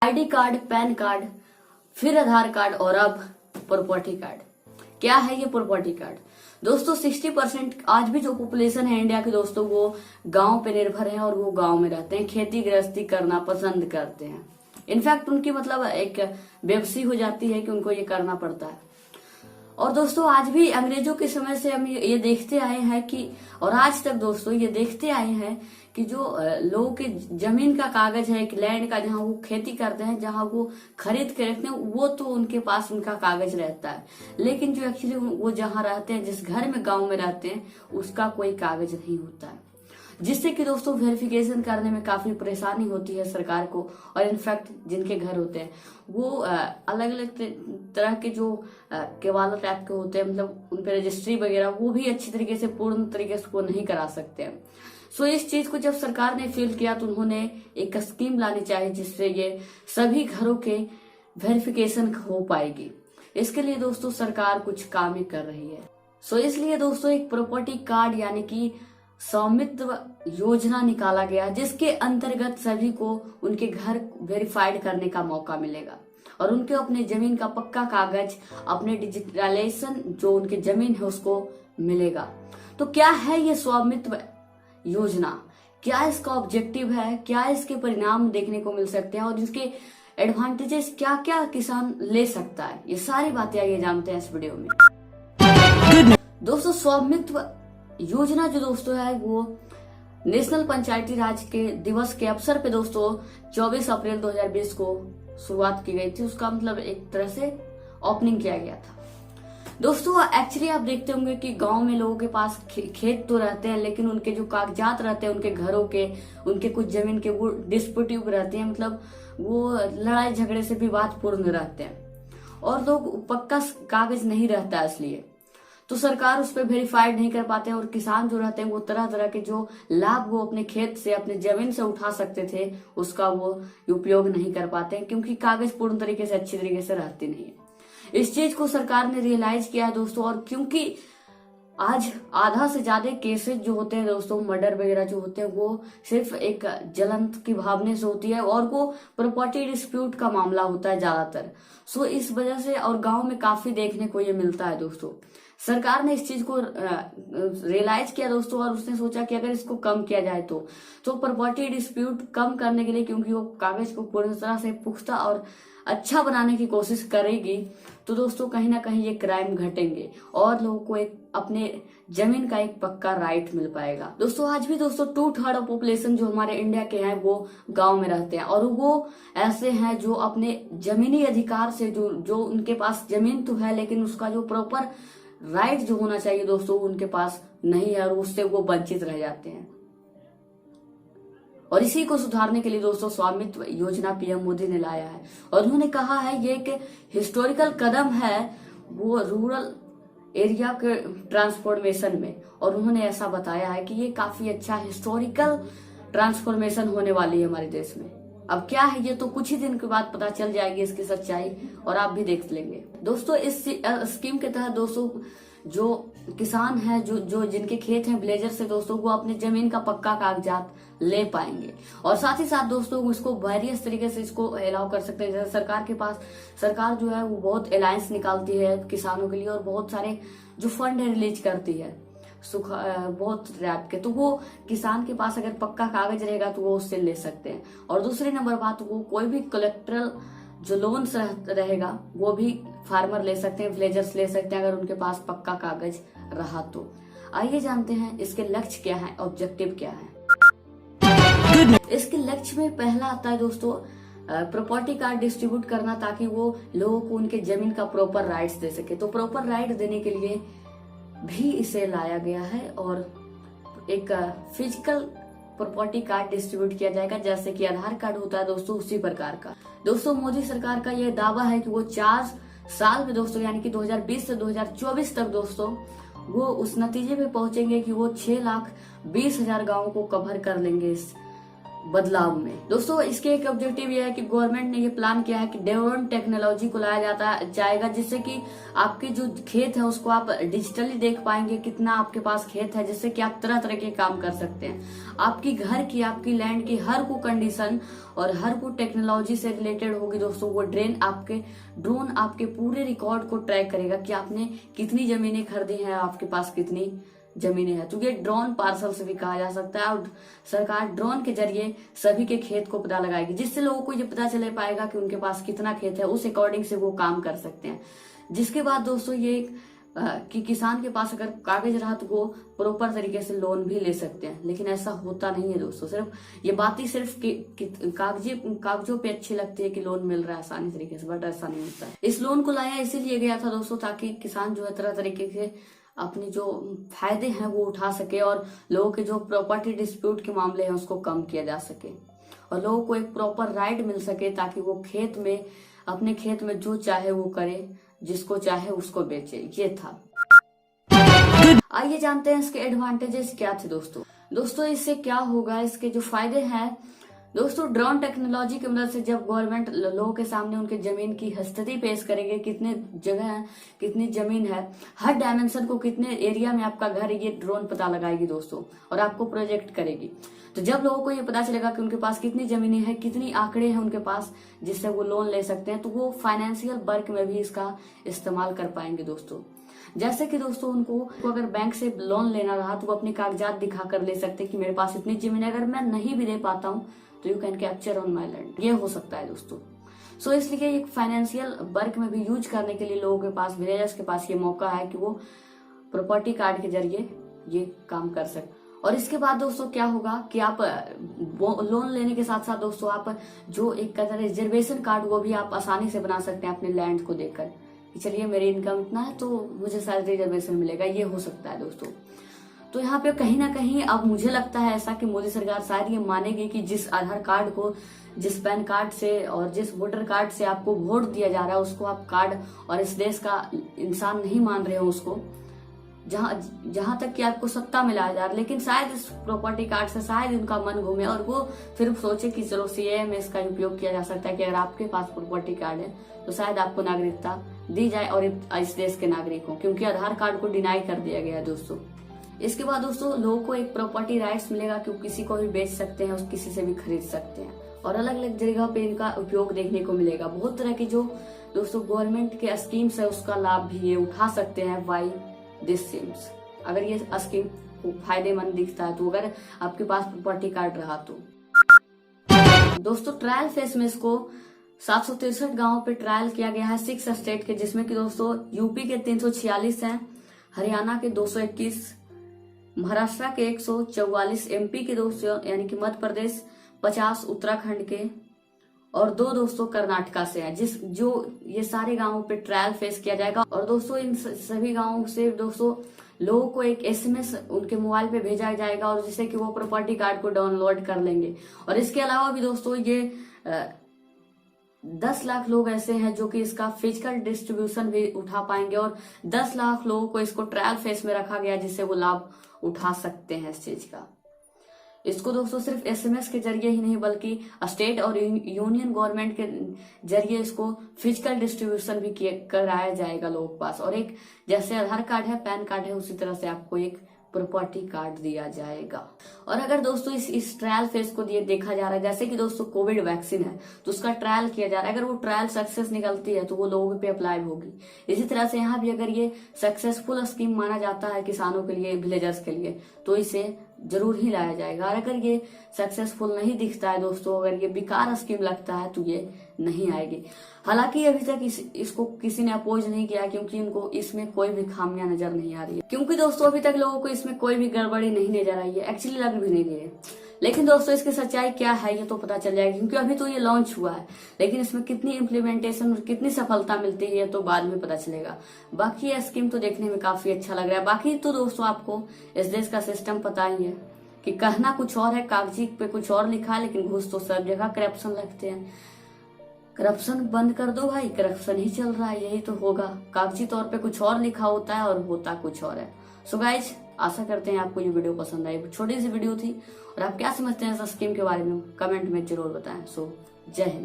ID card, pan card, फिर आधार card और अब प्रॉपर्टी कार्ड। क्या है ये प्रॉपर्टी कार्ड? दोस्तों 60% आज भी जो पॉपुलेशन है इंडिया की दोस्तों वो गांव पे निर्भर है और वो गांव में रहते हैं, खेती गृहस्थी करना पसंद करते हैं। इनफैक्ट उनकी मतलब एक बेबसी हो जाती है कि उनको ये करना पड़ता है। और दोस्तों आज भी अंग्रेजों के समय से हम ये देखते आए हैं कि और आज तक दोस्तों ये देखते आए हैं कि जो लोगों के जमीन का कागज है, एक लैंड का, जहां वो खेती करते हैं, जहां वो खरीद के रखते हैं, वो तो उनके पास उनका कागज रहता है, लेकिन जो एक्चुअली वो जहां रहते हैं, जिस घर में गांव में रहते हैं, उसका कोई कागज नहीं होता है, जिससे कि दोस्तों वेरिफिकेशन करने में काफी परेशानी होती है सरकार को। और इनफैक्ट जिनके घर होते हैं वो अलग अलग तरह के जो केवाला टाइप के होते हैं, मतलब उन पे रजिस्ट्री वगैरह वो भी अच्छी तरीके से पूर्ण तरीके से वो नहीं करा सकते हैं। सो इस चीज को जब सरकार ने फील किया तो उन्होंने एक स्कीम लानी चाहिए जिससे ये सभी घरों के वेरिफिकेशन हो पाएगी। इसके लिए दोस्तों सरकार कुछ काम ही कर रही है। सो इसलिए दोस्तों एक प्रॉपर्टी कार्ड यानी कि स्वामित्व योजना निकाला गया, जिसके अंतर्गत सभी को उनके घर वेरीफाइड करने का मौका मिलेगा और उनके अपने जमीन का पक्का कागज, अपने डिजिटलाइजेशन जो उनकी जमीन है उसको मिलेगा। तो क्या है ये स्वामित्व योजना, क्या इसका ऑब्जेक्टिव है, क्या इसके परिणाम देखने को मिल सकते हैं और इसके एडवांटेजेस क्या क्या किसान ले सकता है, ये सारी बातें आइए जानते हैं इस वीडियो में। दोस्तों स्वामित्व योजना जो दोस्तों है वो नेशनल पंचायती राज के दिवस के अवसर पे दोस्तों 24 अप्रैल 2020 को शुरुआत की गई थी। उसका मतलब एक तरह से ओपनिंग किया गया था। दोस्तों एक्चुअली आप देखते होंगे कि गांव में लोगों के पास खेत तो रहते हैं, लेकिन उनके जो कागजात रहते हैं, उनके घरों के, उनके कुछ जमीन के वो डिस्प्यूटिव रहते हैं, मतलब वो लड़ाई झगड़े से विवादपूर्ण रहते हैं और लोग पक्का कागज नहीं रहता है, इसलिए तो सरकार उस पर वेरीफाइड नहीं कर पाते हैं और किसान जो रहते हैं वो तरह तरह के जो लाभ वो अपने खेत से, अपने जमीन से उठा सकते थे, उसका वो उपयोग नहीं कर पाते हैं क्योंकि कागज पूर्ण तरीके से अच्छी तरीके से रहते नहीं है। इस चीज को सरकार ने रियलाइज किया है दोस्तों, और क्योंकि आज आधा से ज्यादा केसेस जो होते हैं दोस्तों, मर्डर वगैरह जो होते हैं, वो सिर्फ एक जलन की भावना से होती है और वो प्रॉपर्टी डिस्प्यूट का मामला होता है ज्यादातर। सो इस वजह से और गांव में काफी देखने को ये मिलता है दोस्तों। सरकार ने इस चीज को रियलाइज किया दोस्तों और उसने सोचा कि अगर इसको कम किया जाए तो प्रॉपर्टी डिस्प्यूट कम करने के लिए, क्योंकि वो कागज को पूरी तरह से पुख्ता और अच्छा बनाने की कोशिश करेगी, तो दोस्तों कहीं ना कहीं ये क्राइम घटेंगे और लोगों को एक अपने जमीन का एक पक्का राइट मिल पाएगा। दोस्तों आज भी दोस्तों 2/3 ऑफ पॉपुलेशन जो हमारे इंडिया के हैं वो गांव में रहते हैं और वो ऐसे हैं जो अपने जमीनी अधिकार से जो उनके पास जमीन तो है, लेकिन उसका जो प्रॉपर राइट जो होना चाहिए दोस्तों उनके पास नहीं है और उससे वो वंचित रह जाते हैं। और इसी को सुधारने के लिए दोस्तों स्वामित्व योजना पीएम मोदी ने लाया है और उन्होंने कहा है ये एक हिस्टोरिकल कदम है वो रूरल एरिया के ट्रांसफॉर्मेशन में, और उन्होंने ऐसा बताया है कि ये काफी अच्छा हिस्टोरिकल ट्रांसफॉर्मेशन होने वाली है हमारे देश में। अब क्या है ये तो कुछ ही दिन के बाद पता चल जाएगी इसकी सच्चाई और आप भी देख लेंगे। दोस्तों इस स्कीम के तहत दोस्तों जो किसान है जो जिनके खेत हैं विलेजर से दोस्तों वो अपने जमीन का पक्का कागजात ले पाएंगे और साथ ही साथ दोस्तों इसको वेरियस तरीके से इसको अलाउ कर सकते हैं। जैसे सरकार के पास सरकार जो है वो बहुत अलायंस निकालती है किसानों के लिए और बहुत सारे जो फंड है रिलीज करती है बहुत रैप के, तो वो किसान के पास अगर पक्का कागज रहेगा तो वो उससे ले सकते हैं। और दूसरी नंबर बात, वो कोई भी कलेक्ट्रल जो लोन्स रहेगा वो भी फार्मर ले सकते हैं, विलेजर्स ले सकते हैं अगर उनके पास पक्का कागज रहा तो। आइए जानते हैं इसके लक्ष्य क्या है, ऑब्जेक्टिव क्या है। इसके लक्ष्य में पहला आता है दोस्तों प्रॉपर्टी कार्ड डिस्ट्रीब्यूट करना, ताकि वो लोगों को उनके जमीन का प्रॉपर राइट्स दे सके। तो प्रॉपर राइट देने के लिए भी इसे लाया गया है और एक फिजिकल प्रॉपर्टी कार्ड डिस्ट्रीब्यूट किया जाएगा, जैसे कि आधार कार्ड होता है दोस्तों उसी प्रकार का। दोस्तों मोदी सरकार का यह दावा है कि वो 4 साल में दोस्तों यानी कि 2020 से 2024 तक दोस्तों वो उस नतीजे पे पहुंचेंगे कि वो 6,20,000 गांवों को कवर कर लेंगे इस बदलाव में। दोस्तों इसके एक ऑब्जेक्टिव ये है कि गवर्नमेंट ने ये प्लान किया है कि ड्रोन टेक्नोलॉजी को लाया जाएगा, जिससे कि आपके जो खेत है उसको आप डिजिटली देख पाएंगे कितना आपके पास खेत है, जिससे कि आप तरह तरह के काम कर सकते हैं। आपकी घर की, आपकी लैंड की हर को कंडीशन और हर को टेक्नोलॉजी से रिलेटेड होगी दोस्तों। वो ड्रोन आपके पूरे रिकॉर्ड को ट्रैक करेगा कि आपने कितनी जमीनें खरीदी हैं, आपके पास कितनी जमीनें हैं। तो ये ड्रोन पार्सल से भी कहा जा सकता है, और सरकार ड्रोन के जरिए सभी के खेत को पता लगाएगी, जिससे लोगों को ये पता चले पाएगा कि उनके पास कितना खेत है, उस अकॉर्डिंग से वो काम कर सकते हैं। जिसके बाद दोस्तों ये कि किसान के पास अगर कागज रहा तो वो प्रॉपर तरीके से लोन भी ले सकते हैं, लेकिन ऐसा होता नहीं है दोस्तों। सिर्फ ये बातें सिर्फ कागजों पे अच्छी लगती है कि लोन मिल रहा है आसानी तरीके से, बट ऐसा नहीं होता है। इस लोन को लाया इसीलिए गया था दोस्तों ताकि किसान जो है तरह तरीके से अपनी जो फायदे हैं वो उठा सके, और लोगों के जो प्रॉपर्टी डिस्प्यूट के मामले हैं उसको कम किया जा सके, और लोगों को एक प्रॉपर राइट मिल सके, ताकि वो अपने खेत में जो चाहे वो करे, जिसको चाहे उसको बेचे। ये था। आइए जानते हैं इसके एडवांटेजेस क्या थे दोस्तों इससे क्या होगा, इसके जो फायदे हैं दोस्तों। ड्रोन टेक्नोलॉजी की मदद से जब गवर्नमेंट लोगों के सामने उनके जमीन की स्थिति पेश करेगी, कितने जगह है, कितनी जमीन है, हर डायमेंशन को, कितने एरिया में आपका घर है, ये ड्रोन पता लगाएगी दोस्तों, और आपको प्रोजेक्ट करेगी। तो जब लोगों को ये पता चलेगा कि उनके पास कितनी जमीनें हैं, कितनी आंकड़े हैं उनके पास जिससे वो लोन ले सकते हैं, तो वो फाइनेंशियल वर्क में भी इसका इस्तेमाल कर पाएंगे दोस्तों। जैसे कि दोस्तों उनको अगर बैंक से लोन लेना रहा तो वो अपने कागजात दिखा कर ले सकते हैं कि मेरे पास इतनी जमीन है, अगर मैं नहीं भी दे पाता हूँ तो you can capture on my land, ये हो सकता है दोस्तों। सो इसलिए एक फाइनेंशियल वर्क में भी यूज करने के लिए लोगों के पास, विलेजर्स के पास ये मौका है कि वो प्रॉपर्टी कार्ड के जरिए ये काम कर सकते। और इसके बाद दोस्तों क्या होगा कि आप लोन लेने के साथ साथ दोस्तों आप जो एक कहते रिजर्वेशन कार्ड वो भी आप आसानी से बना सकते हैं अपने लैंड को देखकर, चलिए मेरी इनकम इतना है तो मुझे शायद रिजर्वेशन मिलेगा, ये हो सकता है दोस्तों। तो यहाँ पे कहीं ना कहीं अब मुझे लगता है ऐसा कि मोदी सरकार शायद ये मानेगी कि जिस आधार कार्ड को, जिस पैन कार्ड से और जिस वोटर कार्ड से आपको वोट दिया जा रहा है उसको आप कार्ड और इस देश का इंसान नहीं मान रहे हो उसको, जहां तक कि आपको सत्ता में लाया जा रहा है, लेकिन शायद इस प्रॉपर्टी कार्ड से शायद उनका मन घूमे और वो फिर सोचे कि चलो सीएए में इसका उपयोग किया जा सकता है कि अगर आपके पास प्रॉपर्टी कार्ड है तो शायद आपको नागरिकता दी जाए, और इस देश के नागरिकों, क्योंकि आधार कार्ड को डिनाई कर दिया गया है दोस्तों। इसके बाद दोस्तों लोगों को एक प्रॉपर्टी राइट्स मिलेगा कि वो किसी को भी बेच सकते हैं, उस किसी से भी खरीद सकते हैं, और अलग अलग जगह पे इनका उपयोग देखने को मिलेगा। बहुत तरह की जो दोस्तों गवर्नमेंट के स्कीम्स है उसका लाभ भी ये उठा सकते हैं। वाई दिस सीम्स, अगर ये स्कीम फायदेमंद दिखता है तो, अगर आपके पास प्रॉपर्टी कार्ड रहा तो। दोस्तों ट्रायल फेस में इसको 763 गांवों पे ट्रायल किया गया है 6 स्टेट के, जिसमें कि दोस्तों यूपी के 346 हैं, हरियाणा के 221, महाराष्ट्र के 144, एमपी के दोस्तों यानी कि मध्य प्रदेश 50, उत्तराखंड के, और 2 दोस्तों कर्नाटका से हैं, जो ये सारे गांवों पे ट्रायल फेस किया जाएगा। और दोस्तों इन सभी गांवों से दोस्तों लोगों को एक एसएमएस उनके मोबाइल पे भेजा जाएगा, और जिससे कि वो प्रॉपर्टी कार्ड को डाउनलोड कर लेंगे। और इसके अलावा भी दोस्तों ये 10 लाख लोग ऐसे हैं जो कि इसका फिजिकल डिस्ट्रीब्यूशन भी उठा पाएंगे, और 10 लाख लोगों को इसको ट्रायल फेस में रखा गया जिससे वो लाभ उठा सकते हैं इस चीज का। इसको दोस्तों सिर्फ एसएमएस के जरिए ही नहीं बल्कि स्टेट और यूनियन गवर्नमेंट के जरिए इसको फिजिकल डिस्ट्रीब्यूशन भी कराया जाएगा लोगों के पास, और एक जैसे आधार कार्ड है, पैन कार्ड है, उसी तरह से आपको एक प्रॉपर्टी कार्ड दिया जाएगा। और अगर दोस्तों इस ट्रायल फेज को देखा जा रहा है, जैसे कि दोस्तों कोविड वैक्सीन है तो उसका ट्रायल किया जा रहा है, अगर वो ट्रायल सक्सेस निकलती है तो वो लोगों पे अप्लाई होगी। इसी तरह से यहाँ भी अगर ये सक्सेसफुल स्कीम माना जाता है किसानों के लिए, विलेजर्स के लिए, तो इसे जरूर ही लाया जाएगा। और अगर ये सक्सेसफुल नहीं दिखता है दोस्तों, अगर ये बेकार स्कीम लगता है तो ये नहीं आएगी। हालांकि अभी तक इसको किसी ने अपोज नहीं किया, क्योंकि उनको इसमें कोई भी खामियां नजर नहीं आ रही है, क्योंकि दोस्तों अभी तक लोगों को इसमें कोई भी गड़बड़ी नहीं नजर आई है, एक्चुअली लग भी नहीं रही है। लेकिन दोस्तों इसकी सच्चाई क्या है ये तो पता चल जाएगा, क्योंकि अभी तो ये लॉन्च हुआ है, लेकिन इसमें कितनी इम्प्लीमेंटेशन और कितनी सफलता मिलती है तो बाद में पता चलेगा। बाकी ये स्कीम तो देखने में काफी अच्छा लग रहा है। बाकी तो दोस्तों आपको इस देश का सिस्टम पता ही है कि कहना कुछ और है, कागजी पे कुछ और लिखा है, लेकिन घूस तो सब जगह करप्शन लगते हैं। करप्शन बंद कर दो भाई, करप्शन ही चल रहा है, यही तो होगा। कागजी तौर पे कुछ और लिखा होता है और होता कुछ और है। सो गाइज आशा करते हैं आपको ये वीडियो पसंद आई। छोटी सी वीडियो थी और आप क्या समझते हैं इस स्कीम के बारे में कमेंट में जरूर बताएं। सो जय हिंद।